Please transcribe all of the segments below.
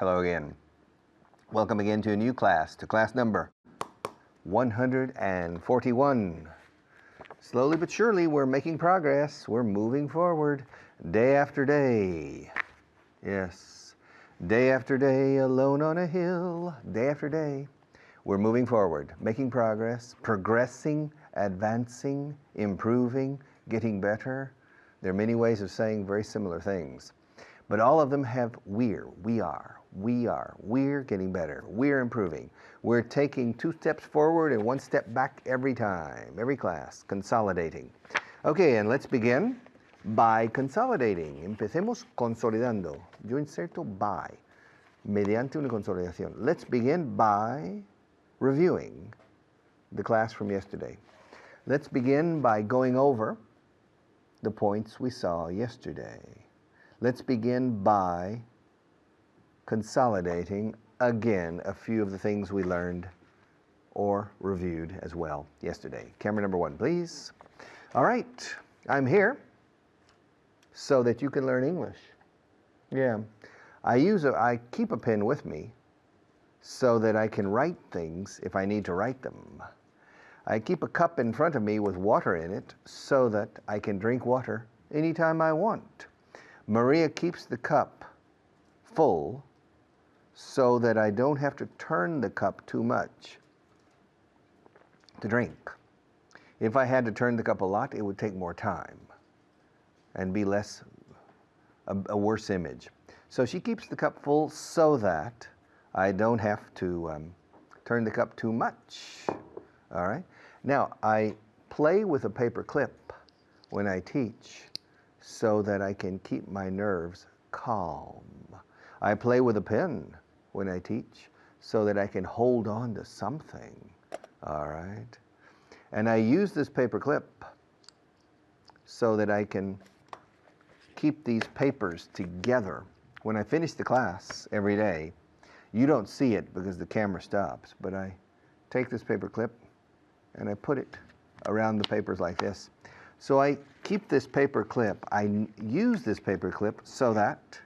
Hello again. Welcome again to a new class, to class number 141. Slowly but surely, we're making progress. We're moving forward day after day. Yes, day after day, alone on a hill, day after day. We're moving forward, making progress, progressing, advancing, improving, getting better. There are many ways of saying very similar things, but all of them have we're getting better, we're improving. We're taking 2 steps forward and 1 step back every time, every class, consolidating. Okay, and let's begin by consolidating. Empecemos consolidando. Yo inserto by, mediante una consolidación. Let's begin by reviewing the class from yesterday. Let's begin by going over the points we saw yesterday. Let's begin by consolidating again a few of the things we learned or reviewed as well yesterday. Camera number 1, please. All right, I'm here so that you can learn English. Yeah, I keep a pen with me so that I can write things if I need to write them. I keep a cup in front of me with water in it so that I can drink water anytime I want. Maria keeps the cup full so that I don't have to turn the cup too much to drink. If I had to turn the cup a lot, it would take more time and be a worse image. So she keeps the cup full so that I don't have to turn the cup too much. All right. Now, I play with a paper clip when I teach so that I can keep my nerves calm. I play with a pen when I teach so that I can hold on to something. All right. And I use this paper clip so that I can keep these papers together. When I finish the class every day, you don't see it because the camera stops, but I take this paper clip and I put it around the papers like this. So I keep this paper clip. I use this paper clip so that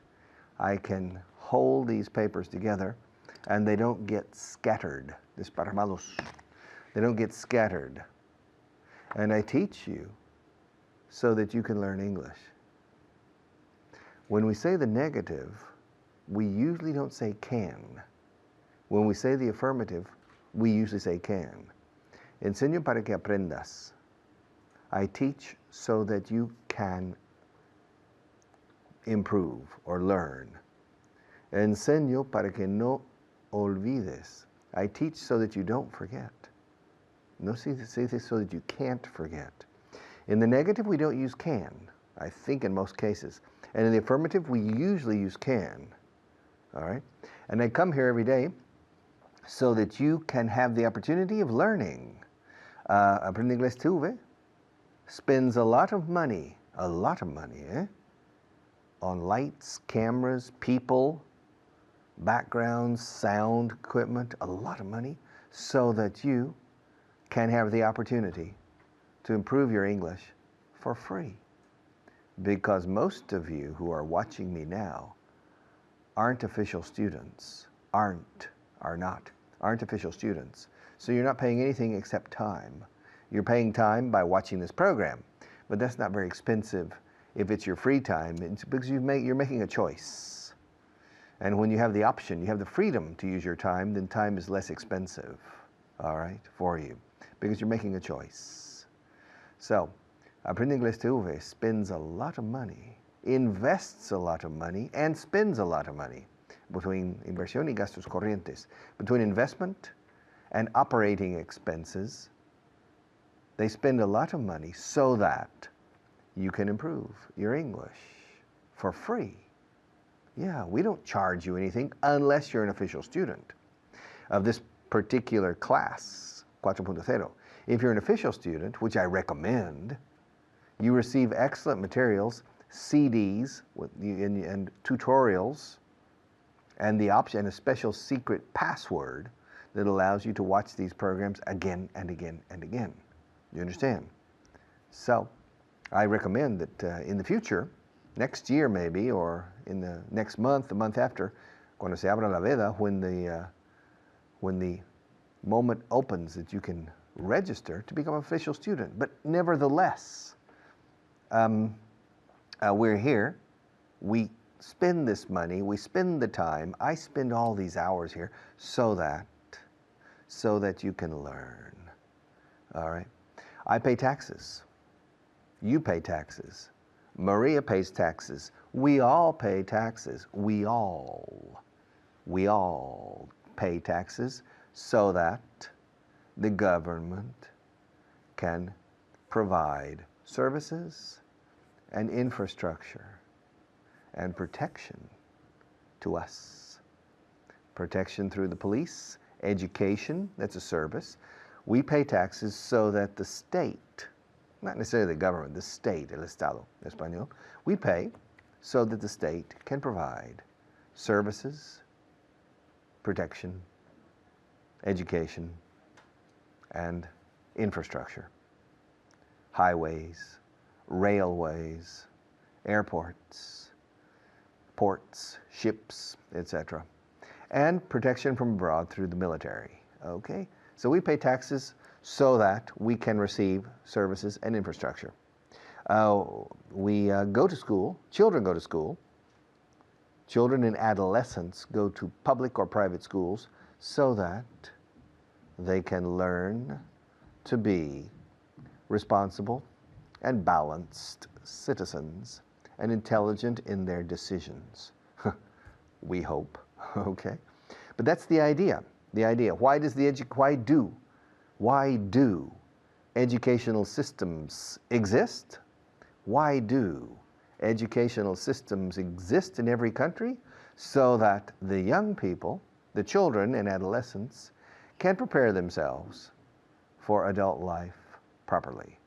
I can hold these papers together and they don't get scattered. Desparramados. They don't get scattered. And I teach you so that you can learn English. When we say the negative, we usually don't say can. When we say the affirmative, we usually say can. Enseño para que aprendas. I teach so that you can improve or learn. Enseño para que no olvides. I teach so that you don't forget. No se dice so that you can't forget. In the negative, we don't use can, I think in most cases. And in the affirmative, we usually use can. All right? And I come here every day so that you can have the opportunity of learning. Aprende Inglés TV spends a lot of money, on lights, cameras, people, backgrounds, sound equipment, a lot of money, so that you can have the opportunity to improve your English for free. Because most of you who are watching me now aren't official students, aren't official students. So you're not paying anything except time. You're paying time by watching this program, but that's not very expensive if it's your free time. It's because you're making a choice. And when you have the option, you have the freedom to use your time, then time is less expensive, all right, for you, because you're making a choice. So, Aprende Inglés TV spends a lot of money, invests a lot of money, and spends a lot of money between inversión y gastos corrientes, between investment and operating expenses. They spend a lot of money so that you can improve your English for free. Yeah, we don't charge you anything unless you're an official student of this particular class, 4.0. If you're an official student, which I recommend, you receive excellent materials, CDs and tutorials, and the option, and a special secret password that allows you to watch these programs again and again and again. You understand? So, I recommend that in the future, next year maybe, or in the next month, the month after, Cuando se abra la veda, when the moment opens that you can register to become an official student. But nevertheless, we're here. We spend this money. We spend the time. I spend all these hours here so that you can learn. All right? I pay taxes. You pay taxes. Maria pays taxes. We all pay taxes. We all pay taxes so that the government can provide services and infrastructure and protection to us. Protection through the police, education, that's a service. We pay taxes so that the state, not necessarily the government, the state, el Estado, en español, we pay so that the state can provide services, protection, education, and infrastructure. Highways, railways, airports, ports, ships, etc. And protection from abroad through the military. Okay? So we pay taxes so that we can receive services and infrastructure. We go to school, children go to school, children and adolescents go to public or private schools so that they can learn to be responsible and balanced citizens and intelligent in their decisions. We hope, okay? But that's the idea. The idea. Why do educational systems exist? Why do educational systems exist in every country? So that the young people, the children and adolescents, can prepare themselves for adult life properly.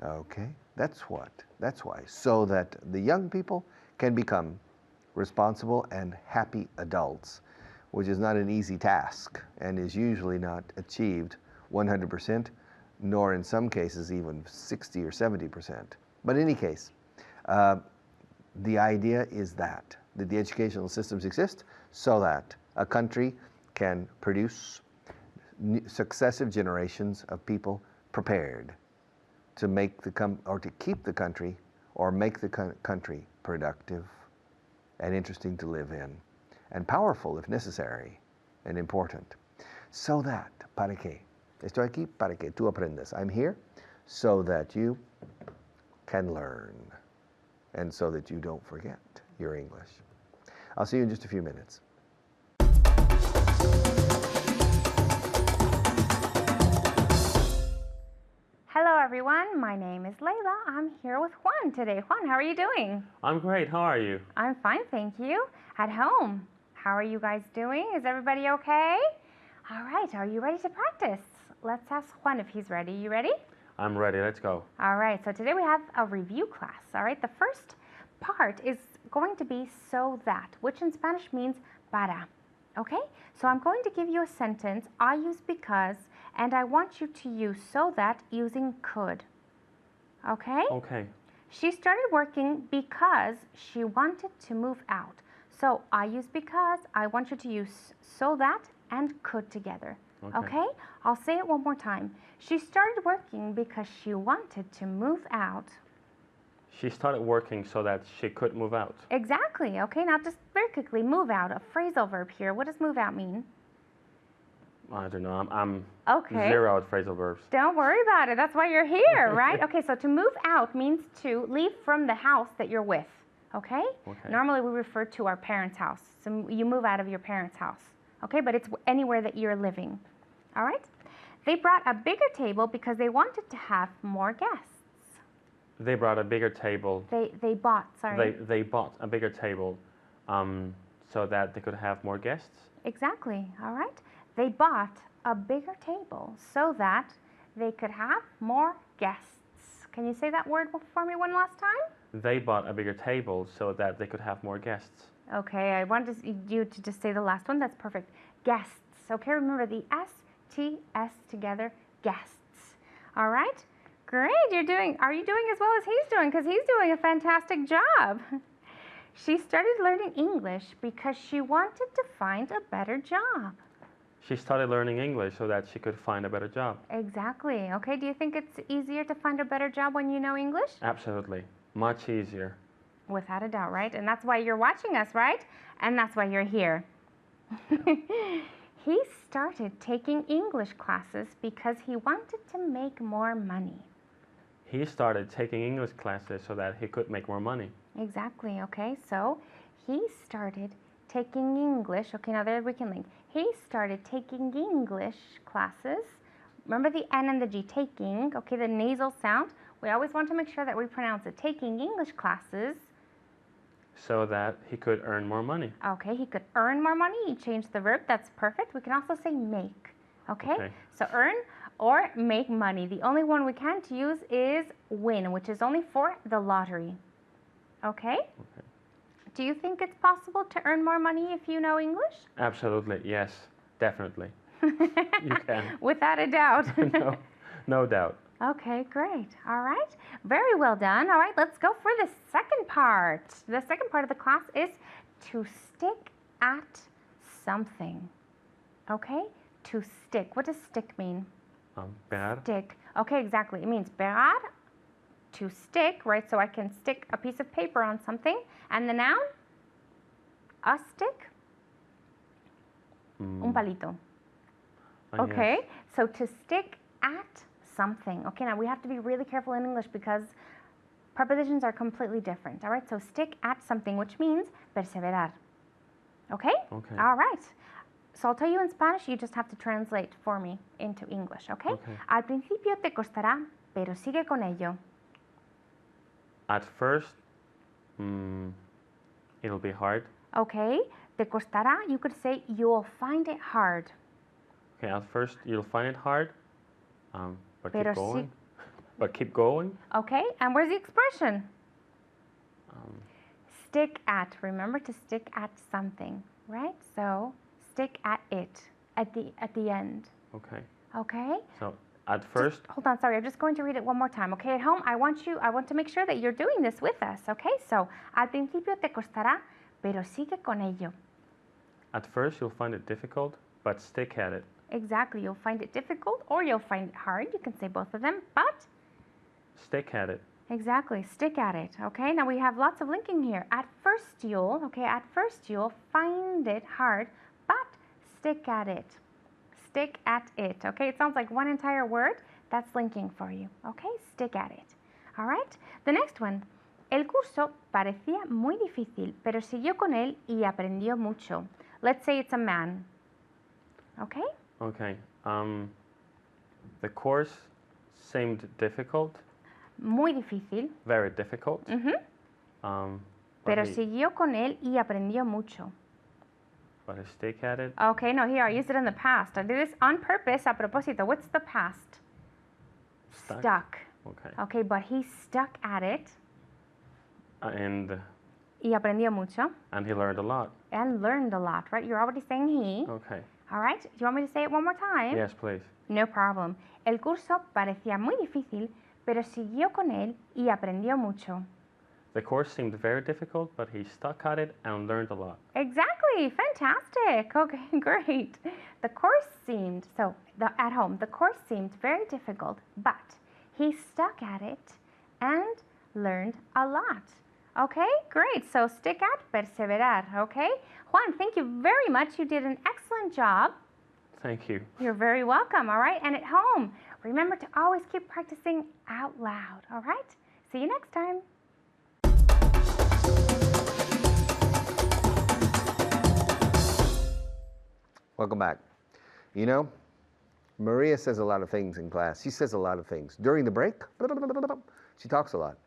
Okay, that's why. So that the young people can become responsible and happy adults, which is not an easy task and is usually not achieved 100%, nor in some cases even 60 or 70%. But in any case, the idea is that the educational systems exist so that a country can produce successive generations of people prepared to make to keep the country or make the country productive and interesting to live in and powerful if necessary and important. So that, ¿para qué? Estoy aquí para que tú aprendas. I'm here so that you can learn and so that you don't forget your English. I'll see you in just a few minutes. Hello everyone, my name is Layla. I'm here with Juan today. Juan, how are you doing? I'm great, how are you? I'm fine, thank you. At home, how are you guys doing? Is everybody okay? All right, are you ready to practice? Let's ask Juan if he's ready. You ready? I'm ready, let's go. All right, so today we have a review class. All right, the first part is going to be so that, which in Spanish means para. Okay, so I'm going to give you a sentence. I use because, and I want you to use so that using could. Okay? Okay. She started working because she wanted to move out. So I use because, I want you to use so that and could together. Okay? I'll say it one more time. She started working because she wanted to move out. She started working so that she could move out. Exactly. Okay, now just very quickly, move out, a phrasal verb here. What does move out mean? I don't know, I'm okay. Zero at phrasal verbs. Don't worry about it, that's why you're here, right? Okay, so to move out means to leave from the house that you're with, okay? Normally we refer to our parents' house. So you move out of your parents' house, okay? But it's anywhere that you're living, all right? They brought a bigger table because they wanted to have more guests. They brought a bigger table. They bought, sorry. They bought a bigger table so that they could have more guests. Exactly, all right? They bought a bigger table so that they could have more guests. Can you say that word for me one last time? They bought a bigger table so that they could have more guests. Okay, I wanted you to just say the last one. That's perfect. Guests. Okay, remember the S-T-S together. Guests. All right? Great, are you doing as well as he's doing? Because he's doing a fantastic job. She started learning English because she wanted to find a better job. She started learning English so that she could find a better job. Exactly. Okay, do you think it's easier to find a better job when you know English? Absolutely. Much easier. Without a doubt, right? And that's why you're watching us, right? And that's why you're here. He started taking English classes because he wanted to make more money. He started taking English classes so that he could make more money. Exactly, okay? So he started taking English. Okay, now there we can link. He started taking English classes. Remember the N and the G, taking, okay, the nasal sound. We always want to make sure that we pronounce it. Taking English classes. So that he could earn more money. Okay, he could earn more money. He changed the verb. That's perfect. We can also say make. Okay? So earn or make money. The only one we can't use is win, which is only for the lottery. Okay? Do you think it's possible to earn more money if you know English? Absolutely, yes, definitely. You can. Without a doubt. No doubt. Okay, great. All right. Very well done. All right, let's go for the second part. The second part of the class is to stick at something. Okay? To stick. What does stick mean? Pegar. Stick. Okay, exactly. It means pegar, to stick, right? So I can stick a piece of paper on something. And the noun? A stick? Un palito. Okay, Yes. so to stick at something. Okay, now we have to be really careful in English because prepositions are completely different. All right, so stick at something, which means perseverar. Okay? Okay. All right. So I'll tell you in Spanish, you just have to translate for me into English, okay? Okay. Al principio te costará, pero sigue con ello. At first, it'll be hard. Okay, te costará, you could say you'll find it hard. Okay, at first you'll find it hard, but Pero keep going. But keep going. Okay, and where's the expression? Stick at. Remember to stick at something, right? So stick at it at the end. Okay. Okay. So at first, Hold on, sorry. I'm just going to read it one more time. Okay, at home, I want to make sure that you're doing this with us. Okay, so al principio te costará, pero sigue con ello. at first you'll find it difficult, but stick at it. Exactly. You'll find it difficult or you'll find it hard. You can say both of them, but Stick at it. exactly, stick at it. Okay, now we have lots of linking here. At first you'll find it hard, but stick at it. Stick at it. Okay, it sounds like one entire word. That's linking for you. Okay, stick at it. All right, the next one. El curso parecía muy difícil, pero siguió con él y aprendió mucho. Let's say it's a man. Okay? Okay. The course seemed difficult, Muy difícil. very difficult. Ujú. But Pero he- siguió con él y aprendió mucho. but I stick at it. Okay, no, here I used it in the past. I did this on purpose, a propósito. What's the past? Stuck. Okay. Okay, but he stuck at it And y aprendió mucho he learned a lot. and learned a lot, right? You're already saying he. Okay. All right, do you want me to say it one more time? Yes, please. No problem. El curso parecía muy difícil, pero siguió con él y aprendió mucho. The course seemed very difficult, but he stuck at it and learned a lot. Exactly, fantastic. Okay, great. The course seemed, at home, the course seemed very difficult, but he stuck at it and learned a lot. Okay, great. So stick at, perseverar, okay? Juan, thank you very much. You did an excellent job. Thank you. You're very welcome, all right? And at home, remember to always keep practicing out loud, all right? See you next time. Welcome back. You know, Maria says a lot of things in class. She says a lot of things. During the break, she talks a lot.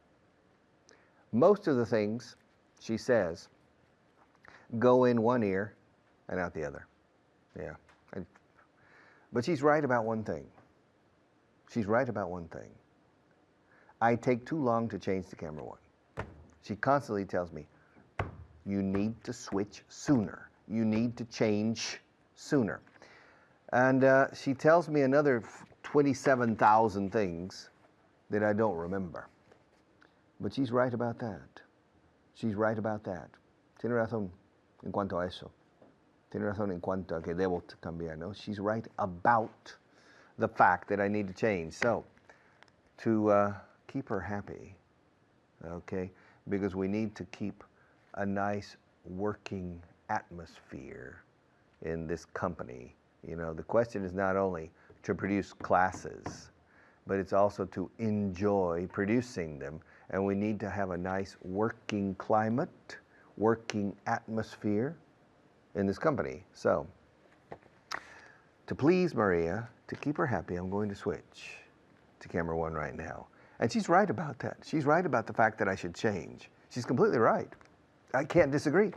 Most of the things she says go in one ear and out the other. Yeah. But she's right about one thing. She's right about one thing. I take too long to change to camera one. She constantly tells me, you need to switch sooner. You need to change sooner. And she tells me another 27,000 things that I don't remember. But she's right about that. She's right about that. Tiene razón en cuanto a eso. Tiene razón en cuanto a que debo cambiar, no? She's right about the fact that I need to change. So, to keep her happy, okay, because we need to keep a nice working atmosphere in this company. You know, the question is not only to produce classes, but it's also to enjoy producing them. And we need to have a nice working climate, working atmosphere in this company. So, to please Maria, to keep her happy, I'm going to switch to camera 1 right now. And she's right about that. She's right about the fact that I should change. She's completely right. I can't disagree.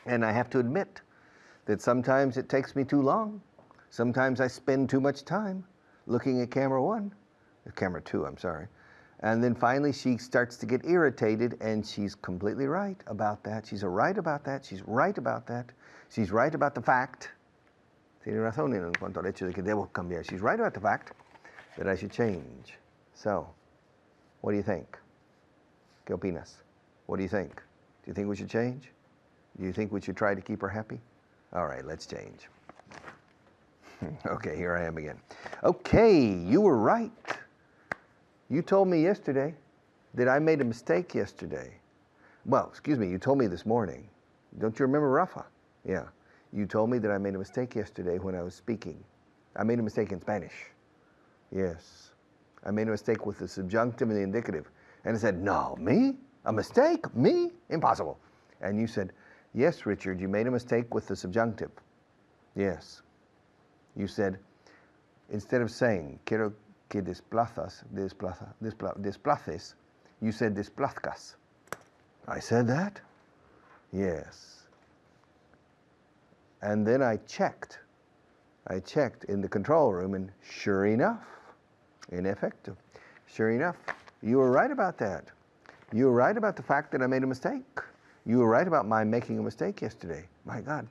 And I have to admit that sometimes it takes me too long. Sometimes I spend too much time looking at camera 1, camera 2, I'm sorry. And then finally she starts to get irritated, and she's completely right about that. She's right about that. She's right about that. She's right about the fact. Tiene razón en cuanto al hecho de que debo cambiar. She's right about the fact that I should change. So, what do you think? ¿Qué opinas? What do you think? Do you think we should change? Do you think we should try to keep her happy? All right, let's change. Okay, here I am again. Okay, you were right. You told me yesterday that I made a mistake yesterday. Well, excuse me, you told me this morning. Don't you remember, Rafa? Yeah. You told me that I made a mistake yesterday when I was speaking. I made a mistake in Spanish. Yes. I made a mistake with the subjunctive and the indicative. And I said, no, me? A mistake? Me? Impossible. And you said, yes, Richard, you made a mistake with the subjunctive. Yes. You said, instead of saying, quiero que desplaces, you said desplazcas. I said that? Yes. And then I checked in the control room, and sure enough, in efecto, sure enough, you were right about that. You were right about the fact that I made a mistake. You were right about my making a mistake yesterday. My God.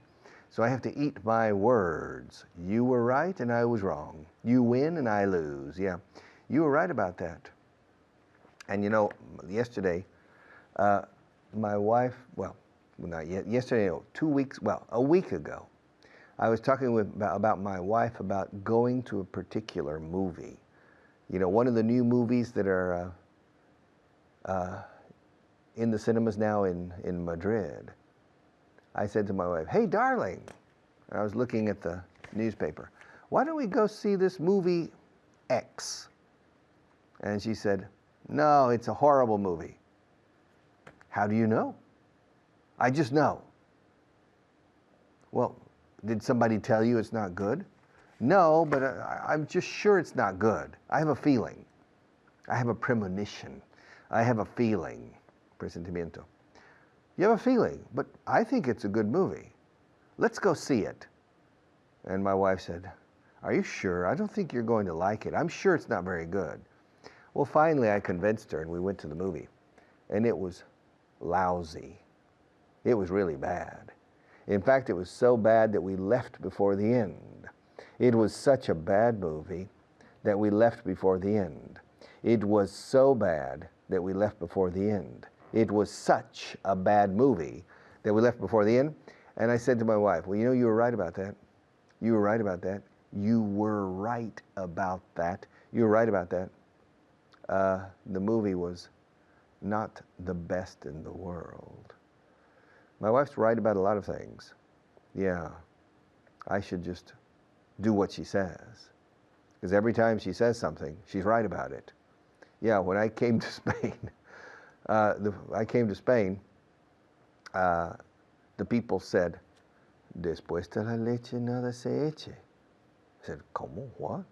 So I have to eat my words. You were right and I was wrong. You win and I lose. Yeah. You were right about that. And you know, yesterday, my wife, well, not yet, yesterday, no, 2 weeks, well, a week ago, I was talking about my wife about going to a particular movie. You know, one of the new movies that are in the cinemas now in Madrid. I said to my wife, hey, darling, I was looking at the newspaper, why don't we go see this movie X? And she said, no, it's a horrible movie. How do you know? I just know. Well, did somebody tell you it's not good? No, but I'm just sure it's not good. I have a feeling. I have a premonition. I have a feeling. Presentimiento. You have a feeling, but I think it's a good movie. Let's go see it. And my wife said, are you sure? I don't think you're going to like it. I'm sure it's not very good. Well, finally I convinced her and we went to the movie. And it was lousy. It was really bad. In fact, it was so bad that we left before the end. It was such a bad movie that we left before the end. It was so bad that we left before the end. It was such a bad movie that we left before the end. And I said to my wife, well, you know, you were right about that. You were right about that. You were right about that. You were right about that. The movie was not the best in the world. My wife's right about a lot of things. Yeah, I should just do what she says. Because every time she says something, she's right about it. Yeah, when I came to Spain, the people said, después de la leche nada se eche. I said, ¿cómo? What?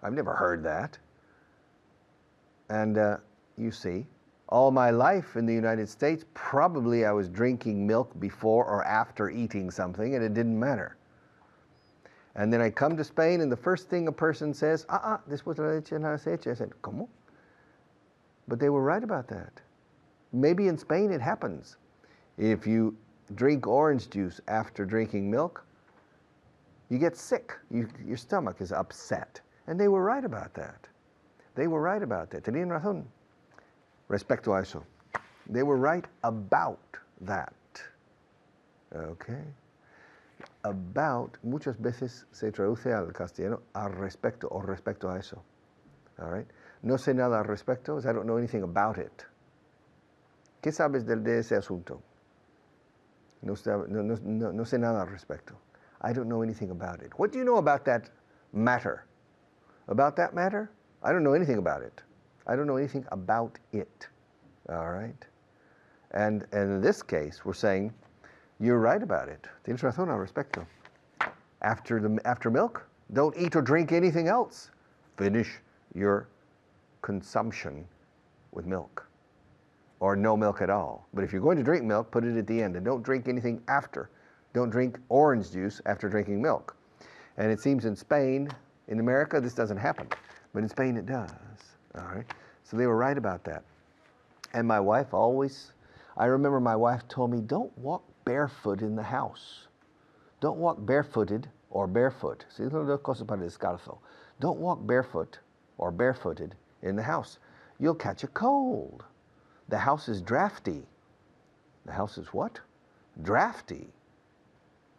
I've never heard that. And you see, all my life in the United States, probably I was drinking milk before or after eating something, and it didn't matter. And then I come to Spain, and the first thing a person says, después de la leche nada se eche. I said, ¿cómo? But they were right about that. Maybe in Spain it happens. If you drink orange juice after drinking milk, you get sick. Your stomach is upset. And they were right about that. They were right about that. Tenían razón. Respecto a eso. They were right about that. Okay. About muchas veces se traduce al castellano al respecto o respecto a eso. All right. No sé nada al respecto is I don't know anything about it. ¿Qué sabes de ese asunto? No sé nada al respecto. I don't know anything about it. What do you know about that matter? About that matter? I don't know anything about it. I don't know anything about it. All right? And in this case, we're saying, you're right about it. Tienes razón al respecto. After milk, don't eat or drink anything else. Finish your consumption with milk. Or no milk at all. But if you're going to drink milk, put it at the end. And don't drink anything after. Don't drink orange juice after drinking milk. And it seems in Spain, in America, this doesn't happen. But in Spain, it does. All right? So they were right about that. And my wife always, I remember my wife told me, don't walk barefoot in the house. Don't walk barefooted or barefoot. See, son dos cosas para descalzo. Don't walk barefoot or barefooted in the house. You'll catch a cold. The house is drafty. The house is what? Drafty.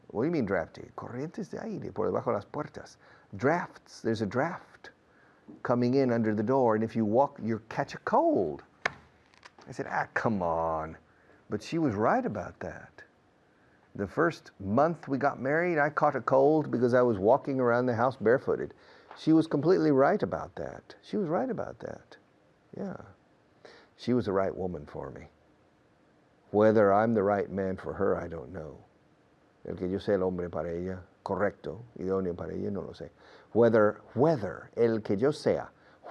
What do you mean drafty? Corrientes de aire por debajo de las puertas. Drafts. There's a draft coming in under the door, and if you walk, you'll catch a cold. I said, come on. But she was right about that. The first month we got married, I caught a cold because I was walking around the house barefooted. She was completely right about that. She was right about that. Yeah. She was the right woman for me. Whether I'm the right man for her, I don't know. El que yo sea el hombre para ella, correcto, idóneo para ella, no lo sé. Whether, el que yo sea,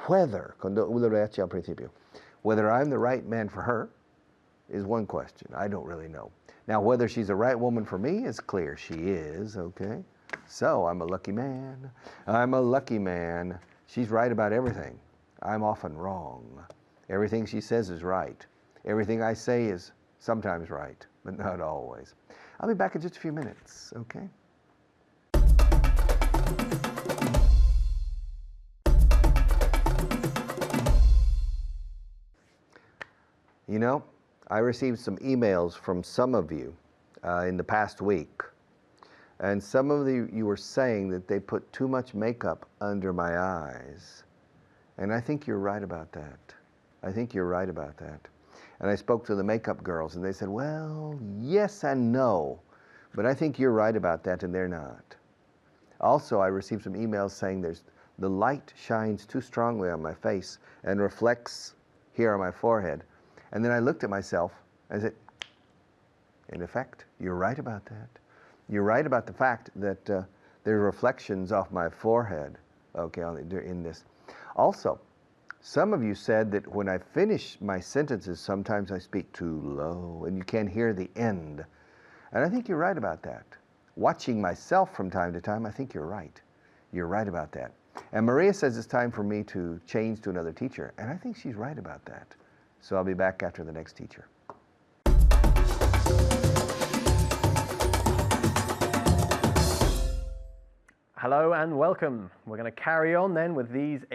whether, con WH al principio, whether I'm the right man for her is one question. I don't really know. Now, whether she's the right woman for me is clear. She is, okay? So, I'm a lucky man. I'm a lucky man. She's right about everything. I'm often wrong. Everything she says is right. Everything I say is sometimes right, but not always. I'll be back in just a few minutes, okay? You know, I received some emails from some of you in the past week, and some of you were saying that they put too much makeup under my eyes, and I think you're right about that. I think you're right about that. And I spoke to the makeup girls, and they said, well, yes and no, but I think you're right about that, and they're not. Also, I received some emails saying the light shines too strongly on my face and reflects here on my forehead. And then I looked at myself and said, in effect, you're right about that. You're right about the fact that there are reflections off my forehead, okay, in this. Also, some of you said that when I finish my sentences, sometimes I speak too low and you can't hear the end. And I think you're right about that. Watching myself from time to time, I think you're right. You're right about that. And Maria says it's time for me to change to another teacher, and I think she's right about that. So I'll be back after the next teacher. Hello and welcome. We're going to carry on then with these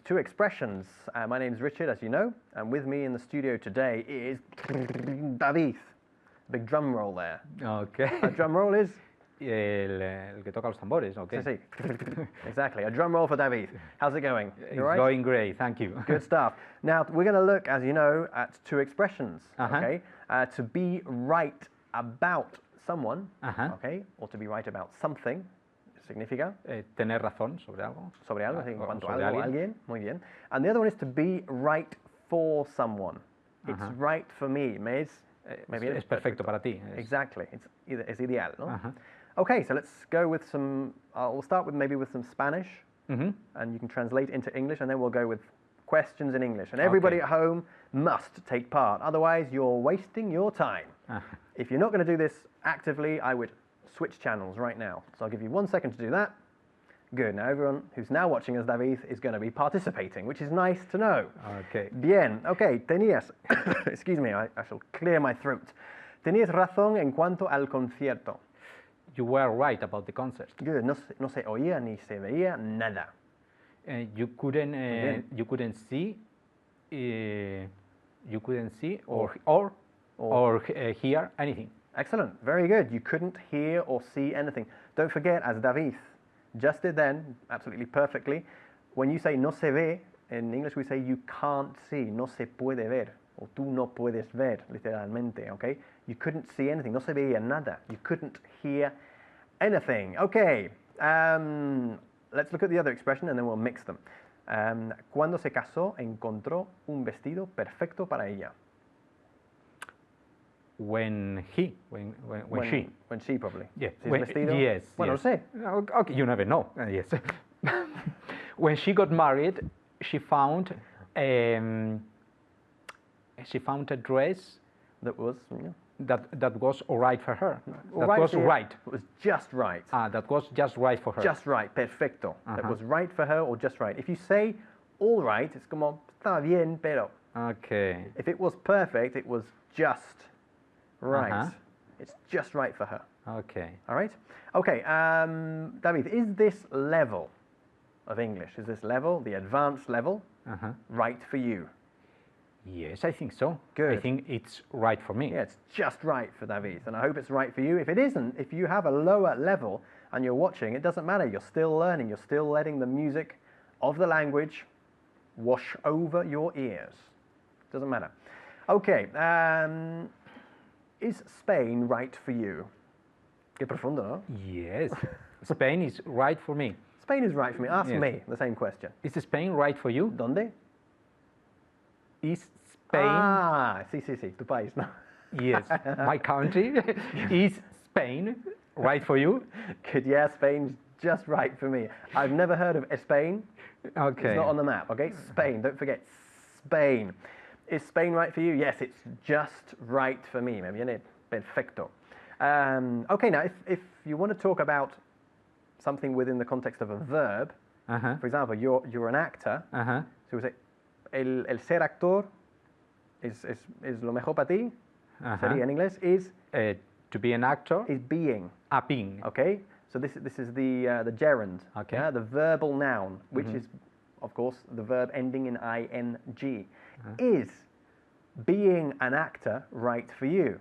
two expressions. My name's Richard, as you know, and with me in the studio today is David. Big drum roll there. Okay. A drum roll is? El que toca los tambores, okay. Sí, sí. Exactly. A drum roll for David. How's it going? It's right? going great, thank you. Good stuff. Now, we're going to look, as you know, at two expressions, okay? To be right about someone, okay? Or to be right about something. Significa? Tener razón sobre algo. Sobre algo, en cuanto a sobre algo, alguien. Muy bien. And the other one is to be right for someone. It's right for me. Maybe es perfecto para ti. Exactly. It's ideal, no? Okay, so let's go with some, we'll start with maybe with some Spanish, and you can translate into English, and then we'll go with questions in English. And everybody at home must take part, otherwise you're wasting your time. If you're not going to do this actively, I would switch channels right now. So I'll give you 1 second to do that. Good, now everyone who's now watching as David is going to be participating, which is nice to know. Okay. Bien, okay, tenías, excuse me, I shall clear my throat. Tenías razón en cuanto al concierto. You were right about the concert. Good, no se oía ni se veía nada. You couldn't see You couldn't see Or- or hear anything. Excellent, very good. You couldn't hear or see anything. Don't forget, as David just did then, absolutely perfectly, when you say no se ve, in English we say you can't see, no se puede ver, o tú no puedes ver, literalmente, okay? You couldn't see anything, no se veía nada. You couldn't hear anything. Okay, let's look at the other expression and then we'll mix them. Cuando se casó, encontró un vestido perfecto para ella. When she. When she probably. Yeah. Si es vestido, Yes. Bueno, yes. no sé. Okay, you never know. Yes. When she got married, she found a dress That was, that was all right for her. That right was here. right. It was just right. That was just right for her. Just right, perfecto. That was right for her or just right. If you say all right, it's como está bien, pero. Okay. If it was perfect, it was just right. Uh-huh. It's just right for her. Okay. All right? Okay, David, is this level of English, is this level, the advanced level, right for you? Yes, I think so. Good. I think it's right for me. Yeah, it's just right for David, and I hope it's right for you. If it isn't, if you have a lower level and you're watching, it doesn't matter. You're still learning. You're still letting the music of the language wash over your ears. Doesn't matter. Okay, is Spain right for you? Qué profundo, no? Yes. Spain is right for me. Spain is right for me. Ask Yes. me the same question. Is Spain right for you? ¿Dónde? Is Spain? Ah, sí, tu país, ¿no? Yes, my country. Is Spain right for you? Good, yeah, Spain's just right for me. I've never heard of Spain. Okay. It's not on the map, okay? Spain, don't forget, Spain. Is Spain right for you? Yes, it's just right for me. Me viene perfecto. Okay, now if you want to talk about something within the context of a verb, for example, you're an actor, so we say, el ser actor es lo mejor para ti, sería en inglés, is to be an actor. is being, Being. okay? So this is the gerund, Okay. yeah, the verbal noun, which is, of course, the verb ending in ing. Is being an actor right for you?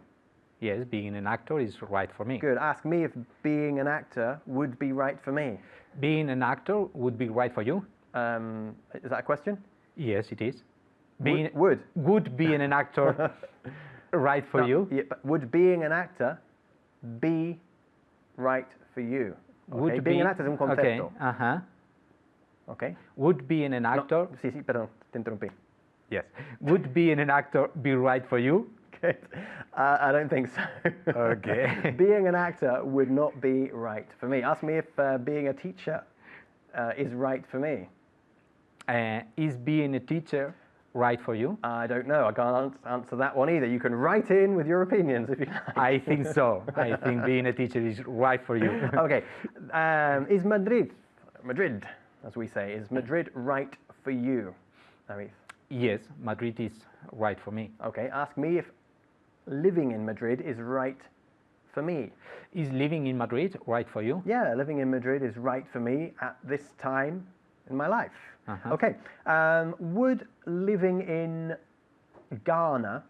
Yes, being an actor is right for me. Good. Ask me if being an actor would be right for me. Being an actor would be right for you? Is that a question? Yes, it is. Would being an actor right for No, you? Yeah, but would being an actor be right for you? Okay? Would being be, an actor es un concepto. Okay. Okay. Would being an actor? No, sí, perdón, te interrumpí. Yes. Would being an actor be right for you? Good. I don't think so. Okay. Being an actor would not be right for me. Ask me if being a teacher is right for me. Is being a teacher right for you? I don't know. I can't answer that one either. You can write in with your opinions if you like. I think so. I think being a teacher is right for you. Okay. Is Madrid, as we say, is Madrid right for you, David? Yes, Madrid is right for me. Okay. Ask me if living in Madrid is right for me. Is living in Madrid right for you? Yeah, living in Madrid is right for me at this time in my life. Okay. Would living in Ghana,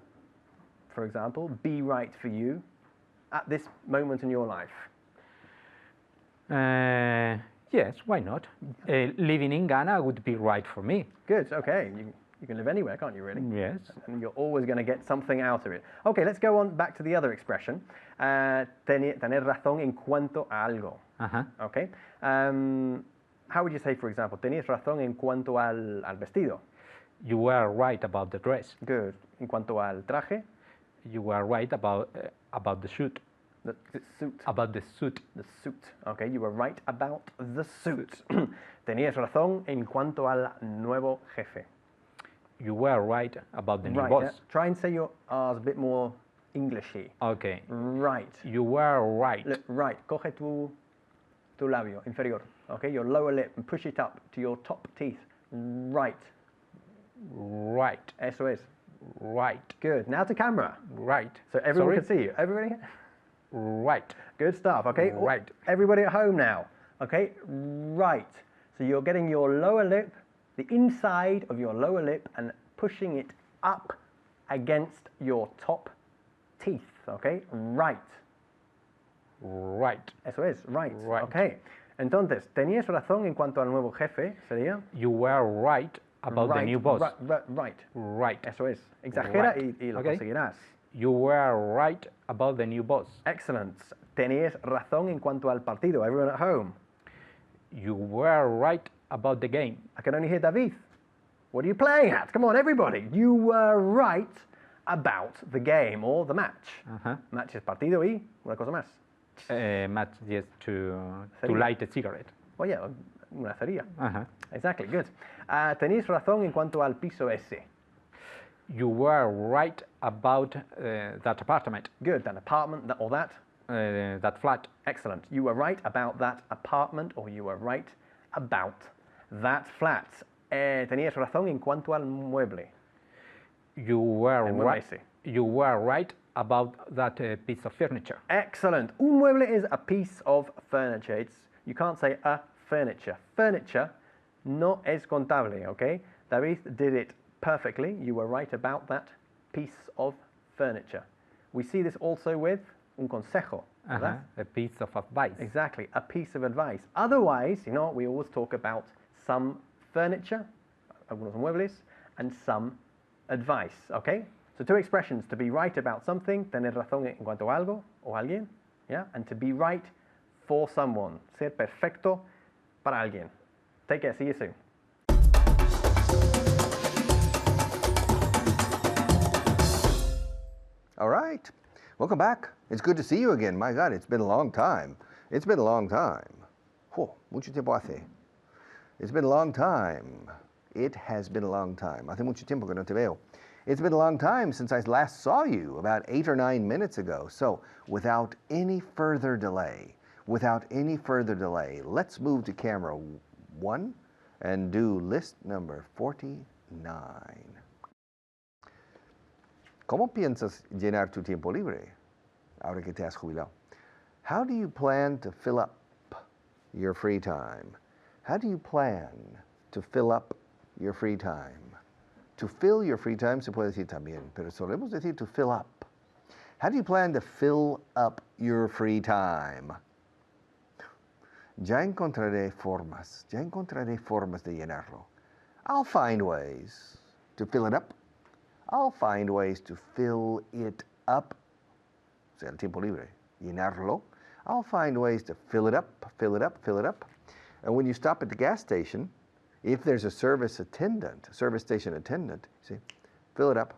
for example, be right for you at this moment in your life? Yes, why not? Living in Ghana would be right for me. Good. Okay. You can live anywhere, can't you, really? Yes. And you're always going to get something out of it. Okay, let's go on back to the other expression. Tener razón en cuanto a algo. Okay. How would you say, for example, tenías razón en cuanto al vestido? You were right about the dress. Good. En cuanto al traje? You were right about the suit. The suit. About the suit. The suit. Okay, you were right about the suit. Tenías razón en cuanto al nuevo jefe. You were right about the new Right. boss. Try and say your R's a bit more Englishy. Okay. Right. You were right. Look, right. Coge tu labio inferior. Okay, your lower lip and push it up to your top teeth. Right. Right. Eso es. Right. Good. Now to camera. Right. So everyone Sorry? can see you. Everybody? Right. Good stuff. Okay. Right. Everybody at home now. Okay. Right. So you're getting your lower lip, the inside of your lower lip, and pushing it up against your top teeth, ¿ok? Right. Right. Eso es, right. Right. Ok. Entonces, tenías razón en cuanto al nuevo jefe, sería... You were right about the new boss. Right. Right. Eso es. Exagera Right. y lo Okay. conseguirás. You were right about the new boss. Excellent. Tenías razón en cuanto al partido. Everyone at home. You were right about the game. I can only hear David. What are you playing at? Come on, everybody. You were right about the game or the match. Match es partido y una cosa más. Match, yes, to Cería. light a cigarette. Oh, yeah, una cería. Uh-huh. Exactly, good. Tenéis razón en cuanto al piso ese. You were right about that apartment, Good, that apartment or that. that flat. Excellent. You were right about that apartment or you were right about that flat. Tenías razón en cuanto al mueble. You were El mueble right. ese. You were right about that piece of furniture. Excellent. Un mueble is a piece of furniture. You can't say a furniture. Furniture no es contable, okay? David did it perfectly. You were right about that piece of furniture. We see this also with un consejo. ¿Verdad? A piece of advice. Exactly, a piece of advice. Otherwise, you know, we always talk about some furniture, algunos muebles, and some advice, okay? So two expressions, to be right about something, tener razón en cuanto a algo o alguien, yeah? And to be right for someone, ser perfecto para alguien. Take care, see you soon. All right. Welcome back. It's good to see you again. My God, it's been a long time. It's been a long time. Oh, mucho tiempo hace. It's been a long time. It has been a long time. Hace mucho tiempo que no te veo. It's been a long time since I last saw you, about 8 or 9 minutes ago. So, without any further delay, let's move to camera 1 and do list number 49. ¿Cómo piensas llenar tu tiempo libre ahora que te has jubilado? How do you plan to fill up your free time? How do you plan to fill up your free time? To fill your free time se puede decir también, pero solemos decir to fill up. How do you plan to fill up your free time? Ya encontraré formas de llenarlo. I'll find ways to fill it up. I'll find ways to fill it up. O sea, el tiempo libre, llenarlo. I'll find ways to fill it up. And when you stop at the gas station, if there's a service station attendant, see, fill it up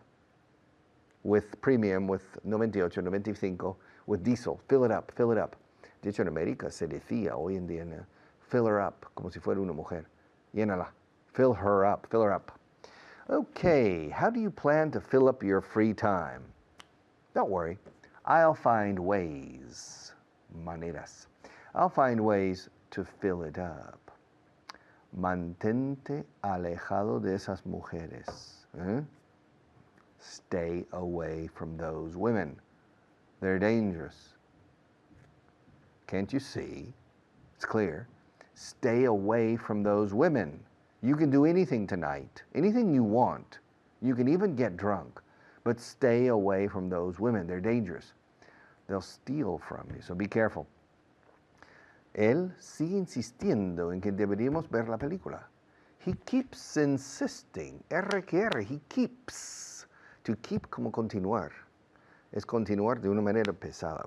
with premium, with 98, 95, with diesel. Fill it up. De hecho, en América se decía hoy en día, fill her up, como si fuera una mujer. Llénala. Fill her up. Okay, how do you plan to fill up your free time? Don't worry, I'll find ways, maneras. I'll find ways to fill it up. Mantente alejado de esas mujeres. Stay away from those women. They're dangerous. Can't you see? It's clear. Stay away from those women. You can do anything tonight, anything you want. You can even get drunk, but stay away from those women. They're dangerous. They'll steal from you, so be careful. Él sigue insistiendo en que deberíamos ver la película. He keeps insisting. He keeps. To keep como continuar. Es continuar de una manera pesada.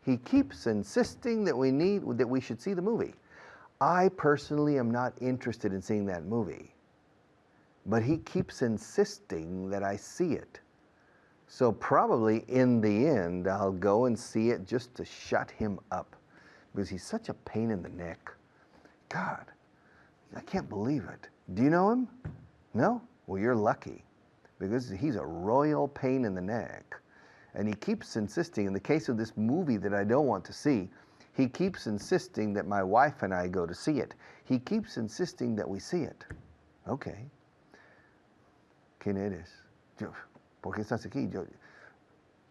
He keeps insisting that we should see the movie. I personally am not interested in seeing that movie, but he keeps insisting that I see it. So probably in the end, I'll go and see it just to shut him up, because he's such a pain in the neck. God, I can't believe it. Do you know him? No? Well, you're lucky, because he's a royal pain in the neck. And he keeps insisting, in the case of this movie that I don't want to see, he keeps insisting that my wife and I go to see it. He keeps insisting that we see it. Okay. ¿Quién eres? ¿Por qué estás aquí?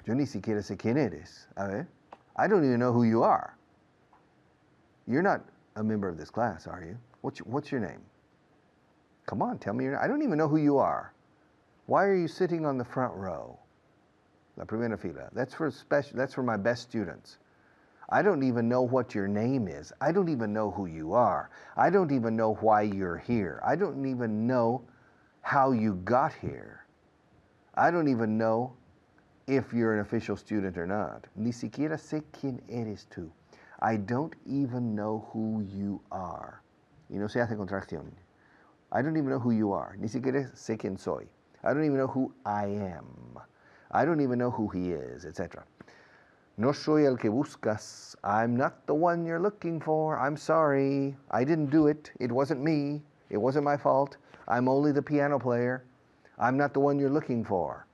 Yo ni siquiera sé quién eres. A ver. I don't even know who you are. You're not a member of this class, are you? What's your name? Come on, tell me your name. I don't even know who you are. Why are you sitting on the front row? La primera fila. That's for my best students. I don't even know what your name is. I don't even know who you are. I don't even know why you're here. I don't even know how you got here. I don't even know if you're an official student or not. Ni siquiera sé quién eres tú. I don't even know who you are. Y no se hace contracción. I don't even know who you are. Ni siquiera sé quién soy. I don't even know who I am. I don't even know who he is, etc. No soy el que buscas. I'm not the one you're looking for. I'm sorry. I didn't do it. It wasn't me. It wasn't my fault. I'm only the piano player. I'm not the one you're looking for.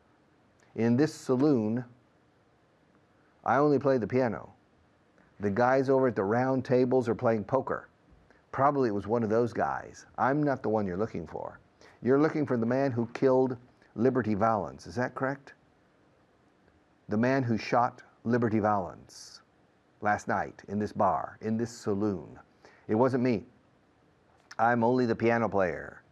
In this saloon, I only play the piano. The guys over at the round tables are playing poker. Probably it was one of those guys. I'm not the one you're looking for. You're looking for the man who killed Liberty Valance. Is that correct? The man who shot Liberty Valance last night in this bar, in this saloon. It wasn't me. I'm only the piano player.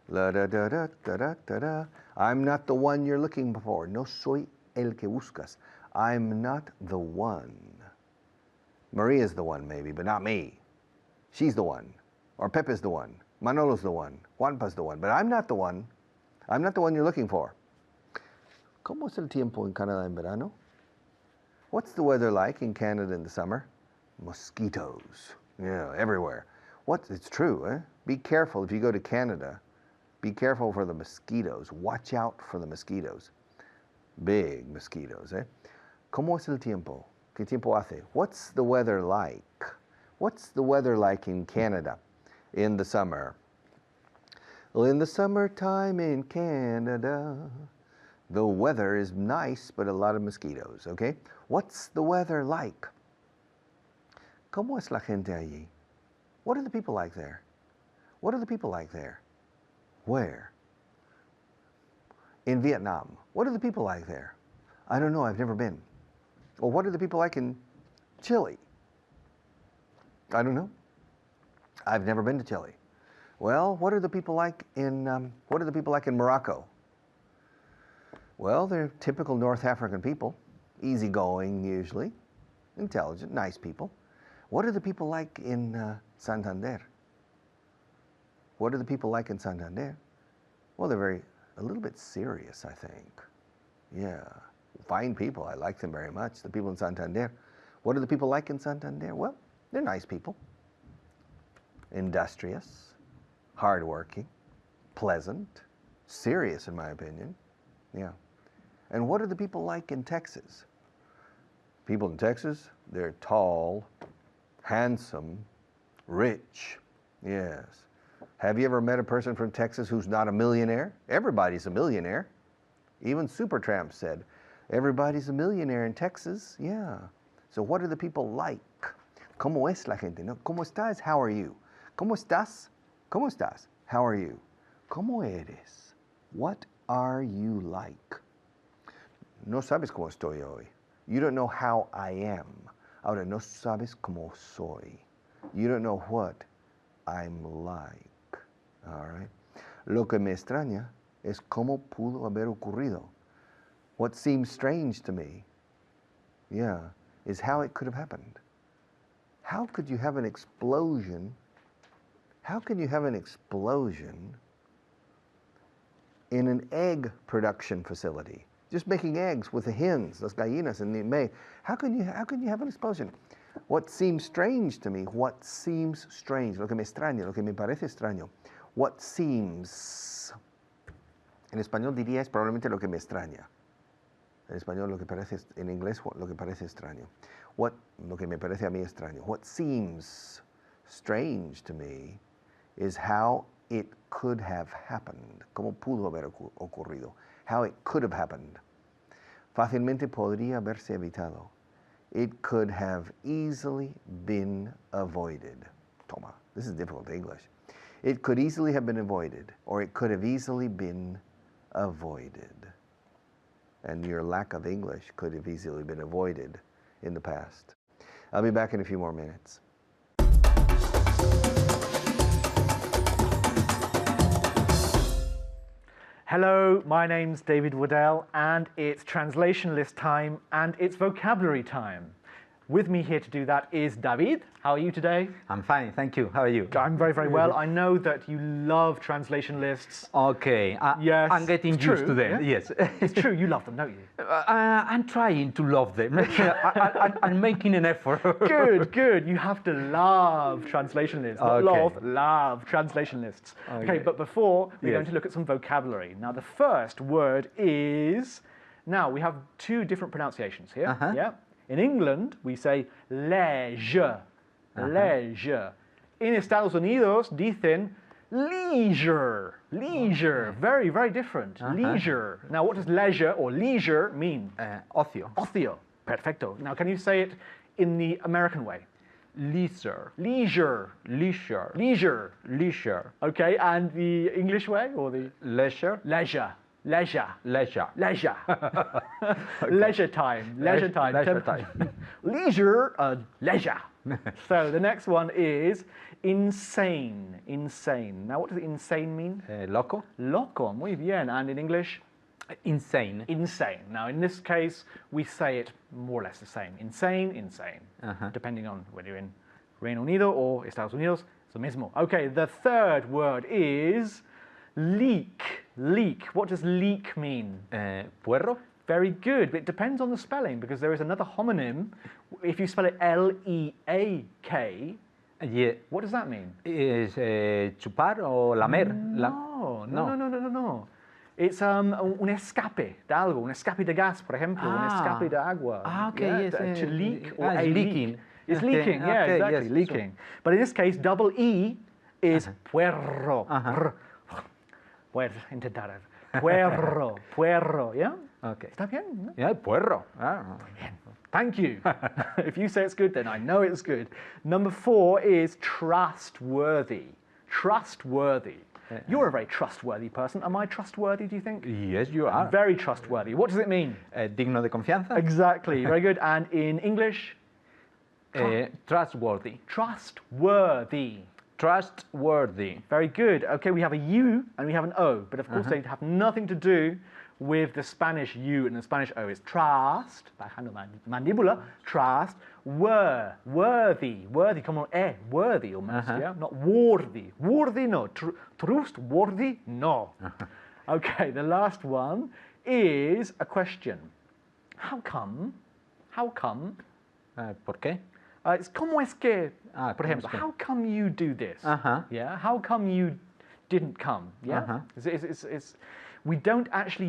La da da da da da da da. I'm not the one you're looking for. No soy el que buscas. I'm not the one. Maria's the one maybe, but not me. She's the one. Or Pepe's the one. Manolo's the one. Juanpa's the one. But I'm not the one. I'm not the one you're looking for. ¿Cómo es el tiempo en Canadá en verano? What's the weather like in Canada in the summer? Mosquitoes. Yeah, everywhere. It's true, eh? Be careful if you go to Canada. Be careful for the mosquitoes. Watch out for the mosquitoes. Big mosquitoes, eh? ¿Cómo es el tiempo? ¿Qué tiempo hace? What's the weather like? What's the weather like in Canada in the summer? Well, in the summertime in Canada, the weather is nice, but a lot of mosquitoes, okay? What's the weather like? ¿Cómo es la gente allí? What are the people like there? What are the people like there? Where? In Vietnam. What are the people like there? I don't know, I've never been. Well, what are the people like in Chile? I don't know. I've never been to Chile. Well, what are the people like in Morocco? Well, they're typical North African people, easygoing usually, intelligent, nice people. What are the people like in Santander? What are the people like in Santander? Well, they're a little bit serious, I think. Yeah, fine people. I like them very much, the people in Santander. What are the people like in Santander? Well, they're nice people. Industrious, hardworking, pleasant, serious in my opinion. Yeah. And what are the people like in Texas? People in Texas, they're tall, handsome, rich. Yes. Have you ever met a person from Texas who's not a millionaire? Everybody's a millionaire. Even Supertramp said, everybody's a millionaire in Texas. Yeah. So what are the people like? ¿Cómo es la gente? No, ¿cómo estás? How are you? ¿Cómo estás? ¿Cómo estás? How are you? ¿Cómo eres? What are you like? No sabes cómo estoy hoy. You don't know how I am. Ahora, no sabes cómo soy. You don't know what I'm like. All right. Lo que me extraña es cómo pudo haber ocurrido. What seems strange to me, yeah, is how it could have happened. How could you have an explosion? How can you have an explosion in an egg production facility? Just making eggs with the hens, las gallinas, and the may. How can you have an explosion? What seems strange to me, what seems strange, lo que me extraña, lo que me parece extraño. What seems, en español diría es probablemente lo que me extraña. En español lo que parece, en inglés lo que parece extraño. Lo que me parece a mí extraño. What seems strange to me is how it could have happened. Cómo pudo haber ocurrido. How it could have happened. Fácilmente podría haberse evitado. It could have easily been avoided. Toma, this is difficult English. It could easily have been avoided, or it could have easily been avoided. And your lack of English could have easily been avoided in the past. I'll be back in a few more minutes. Hello, my name's David Waddell, and it's translation list time, and it's vocabulary time. With me here to do that is David. How are you today? I'm fine, thank you. How are you? I'm very, very well. I know that you love translation lists. Okay, Yes, I'm getting it's used true, to them, yeah? yes. It's true, you love them, don't you? I'm trying to love them. I'm making an effort. Good, good. You have to love translation lists. Not Okay. love translation lists. Okay, but before, we're going to look at some vocabulary. Now, the first word is... Now, we have two different pronunciations here. Yeah. In England, we say leisure. Leisure. In Estados Unidos, dicen leisure. Leisure. Very, very different. Leisure. Now, what does leisure or leisure mean? Ocio. Ocio. Perfecto. Now, can you say it in the American way? Leisure. Leisure. Leisure. Leisure. Leisure. Okay, and the English way or the Leisure. leisure? Leisure. Leisure. Leisure. Leisure time. Leisure time. Leisure time. Leisure, leisure. So the next one is insane. Insane. Now, what does insane mean? Loco. Loco. Muy bien. And in English? Insane. Insane. Now, in this case, we say it more or less the same. Insane, insane. Depending on whether you're in Reino Unido or Estados Unidos, it's the mismo. Okay, the third word is leak. Leak. What does leak mean? Puerro. Very good, but it depends on the spelling because there is another homonym. If you spell it L-E-A-K, Yeah. what does that mean? Is chupar o lamer? No. It's un escape de algo, un escape de gas, por ejemplo, un escape de agua. Okay, Yeah, yes. to leak or it's a leaking. leak. It's Okay, leaking, yeah, okay, exactly, yes, leaking. But in this case, double E is puerro. Puedo intentar. Puerro, puerro, yeah? Okay. ¿Está bien? Yeah, puerro. Thank you. If you say it's good, then I know it's good. Number 4 is trustworthy. Trustworthy. You're a very trustworthy person. Am I trustworthy, do you think? Yes, you are. Very trustworthy. What does it mean? Digno de confianza. Exactly. Very good. And in English? Trustworthy. Trustworthy. Trustworthy. Very good. Okay, we have a U and we have an O, but of course they have nothing to do with the Spanish U and the Spanish O. It's trust, bajando mandíbula, trust, worthy, worthy, come on, worthy almost, yeah? Not worthy. Worthy, no. Trustworthy, no. Okay, the last one is a question. How come? How come? ¿Por qué? It's como es que, por ¿cómo ejemplo, es que? how come you do this? Yeah, how come you didn't come? Yeah, we don't actually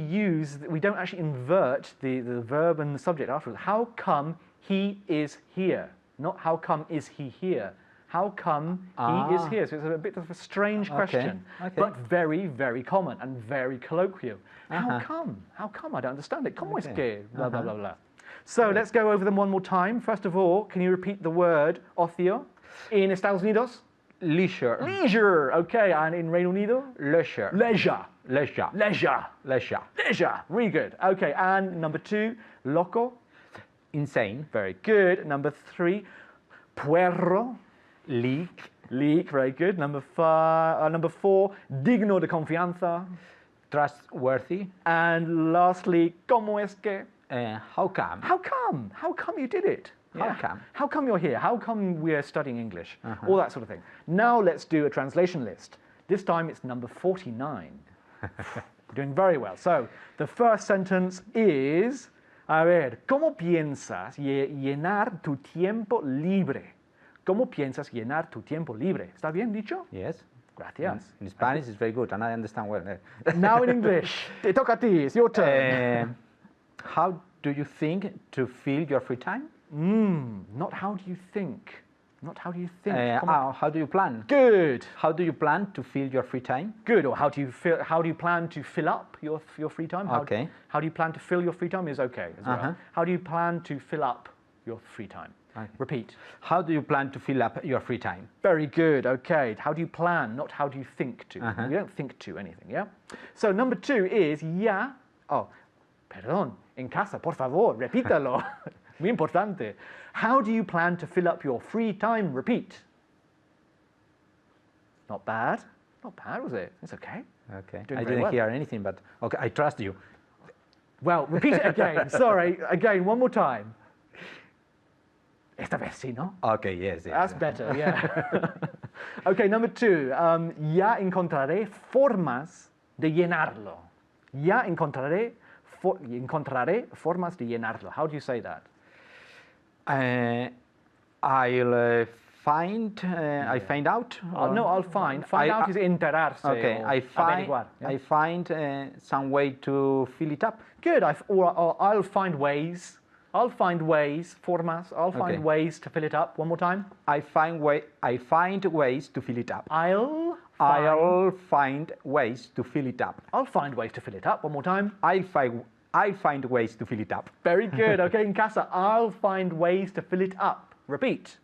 invert the verb and the subject afterwards. How come he is here? Not how come is he here? How come he is here? So it's a bit of a strange question, but very, very common and very colloquial. How come? How come? I don't understand it. ¿Cómo es que? Blah, blah, blah, blah. So let's go over them one more time. First of all, can you repeat the word ocio? In Estados Unidos? Leisure. Leisure. Okay, and in Reino Unido? Leisure. Leisure. Leisure. Leisure. Leisure. Leisure. Really good. Okay, and number 2, loco. Insane. Very good. Number 3, puerro. Leak. Leak. Very good. Number 4, digno de confianza. Trustworthy. And lastly, como es que? How come? How come? How come you did it? How come? How come you're here? How come we're studying English? All that sort of thing. Now let's do a translation list. This time it's number 49. Doing very well. So the first sentence is, a ver, ¿cómo piensas llenar tu tiempo libre? ¿Cómo piensas llenar tu tiempo libre? ¿Está bien dicho? Yes. Gracias. In Spanish it's very good and I understand well. Now in English. Te toca a ti. It's your turn. How do you think to fill your free time? Not how do you think. Not how do you think. How do you plan? Good. How do you plan to fill your free time? Good. Or how do you plan to fill up your free time? How do you plan to fill your free time is okay as well. How do you plan to fill up your free time? Repeat. How do you plan to fill up your free time? Very good. Okay. How do you plan, not how do you think to. You don't think to anything, yeah? So number 2 is ya. Oh, perdón. En casa, por favor, repítalo. Muy importante. How do you plan to fill up your free time? Repeat. Not bad. not bad, was it? It's okay. Okay. Doing I very didn't well. hear anything, but okay, I trust you. Well, repeat it again. Sorry, again, one more time. Esta vez sí, ¿no? Okay, yes. That's better, yeah. Okay, number 2. Ya encontraré formas de llenarlo. Ya encontraré formas de llenarlo. How do you say that? I'll find. I find out. No, I'll find. Find out is enterarse. Okay, or I find. averiguar, yeah? I find some way to fill it up. Good. Or I'll find ways. I'll find ways. Formas. I'll find Okay. ways to fill it up. One more time. I find ways to fill it up. I'll find ways to fill it up. I'll find ways to fill it up. One more time. I'll find ways to fill it up. Very good. Okay, in casa, I'll find ways to fill it up. Repeat.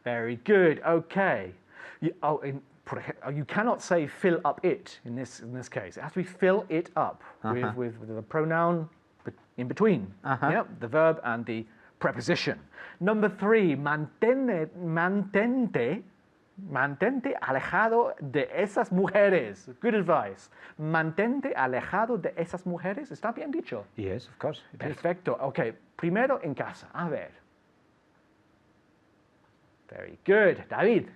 Very good. Okay. You cannot say fill up it in this case. It has to be fill it up with the pronoun in between. Yep, the verb and the preposition. Number 3, mantente alejado de esas mujeres. Good advice. Mantente alejado de esas mujeres. ¿Está bien dicho? Yes, of course. Perfecto. Ok, primero en casa. A ver. Very good. David.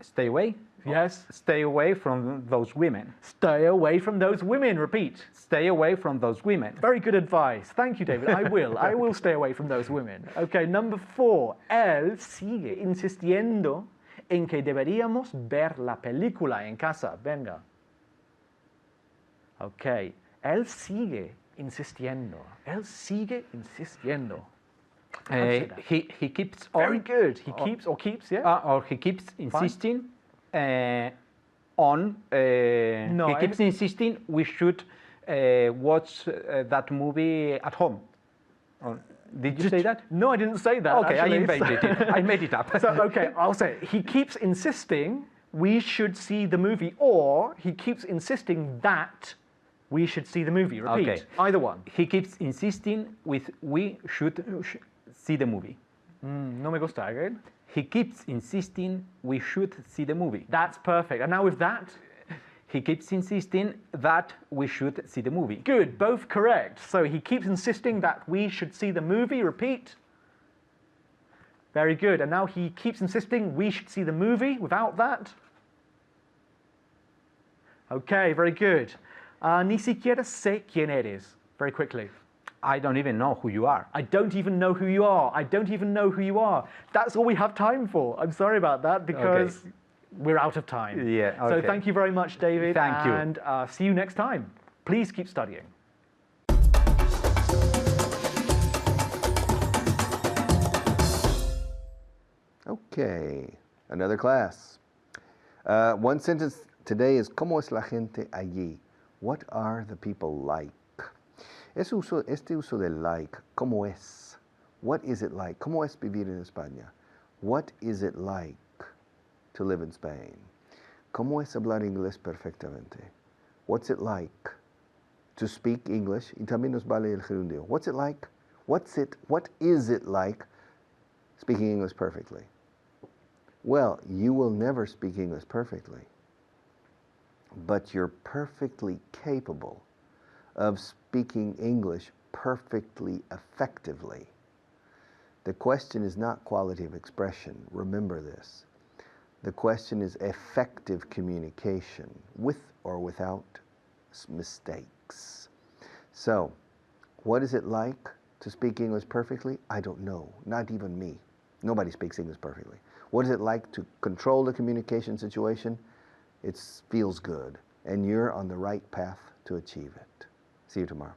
Stay away. Yes. Stay away from those women. Stay away from those women. Repeat. Stay away from those women. Very good advice. Thank you, David. I will stay away from those women. Okay, number 4. Él sigue insistiendo en que deberíamos ver la película en casa. Venga. Okay. Él sigue insistiendo. Él sigue insistiendo. He keeps on. Very good. He keeps, yeah? Or he keeps insisting on. No, he keeps insisting we should watch that movie at home. Did you say that? No, I didn't say that. Okay, actually. I invented it. I made it up. So, okay, I'll say it. He keeps insisting we should see the movie, or he keeps insisting that we should see the movie. Repeat. Okay. Either one. He keeps insisting with we should see the movie. No me gusta, again. He keeps insisting we should see the movie. That's perfect. And now with that, He keeps insisting that we should see the movie. good, both correct. So he keeps insisting that we should see the movie. Repeat. Very good. And now he keeps insisting we should see the movie without that. Okay, very good. Ni siquiera sé quién eres. Very quickly. I don't even know who you are. I don't even know who you are. I don't even know who you are. That's all we have time for. I'm sorry about that because we're out of time. Yeah, So okay. thank you very much, David. Thank you. And see you next time. Please keep studying. Okay, another class. One sentence today is ¿Cómo es la gente allí? What are the people like? Este uso de like, ¿cómo es? What is it like? ¿Cómo es vivir en España? What is it like to live in Spain? ¿Cómo es hablar inglés perfectamente? What's it like to speak English? Y también nos vale el gerundio. What's it like? What is it like speaking English perfectly? Well, you will never speak English perfectly, but you're perfectly capable of speaking English perfectly effectively. The question is not quality of expression. Remember this. The question is effective communication with or without mistakes. So, what is it like to speak English perfectly? I don't know. Not even me. Nobody speaks English perfectly. What is it like to control the communication situation? It feels good, and you're on the right path to achieve it. See you tomorrow.